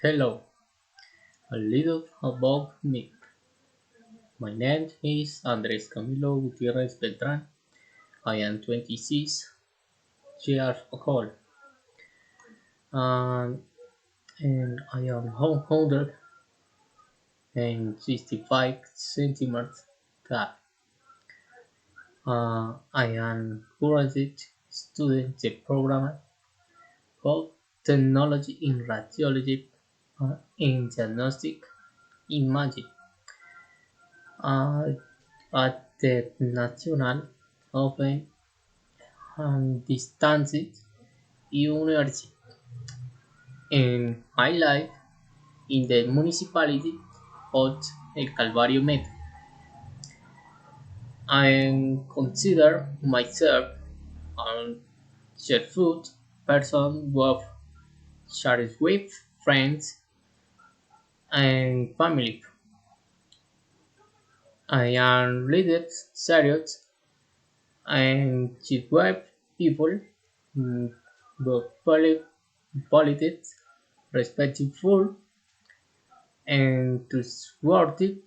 Hello, a little about me. My name is Andres Camilo Gutierrez Beltran. I am 26 years old and, and I am 165 centimeters tall. I am currently studying the program of Technology in Radiology in Diagnostic Imaging uh, at the National Open and Distance University. In my life in the municipality of El Calvario Metro, I consider myself a cheerful person who shares with friends and family. I am leader serious and cheat with people, mm, but politics, respectful and trustworthy.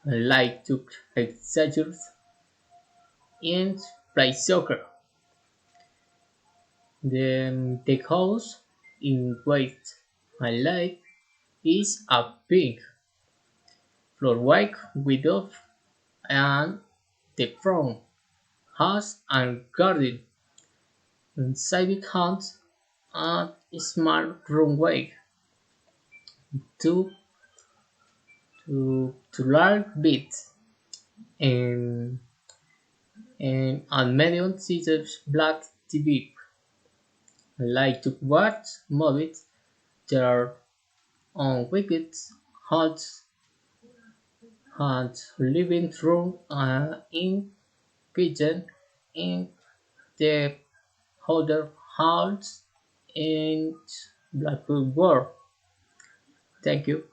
I like to exaggerate and play soccer. The house in which I live is a big floor white window and the front has a garden inside it has a small runway to to large bits and a medium sized black TV. I like to watch movies there on weekends hot and living room in kitchen in the other halls in Blackpool World. Thank you.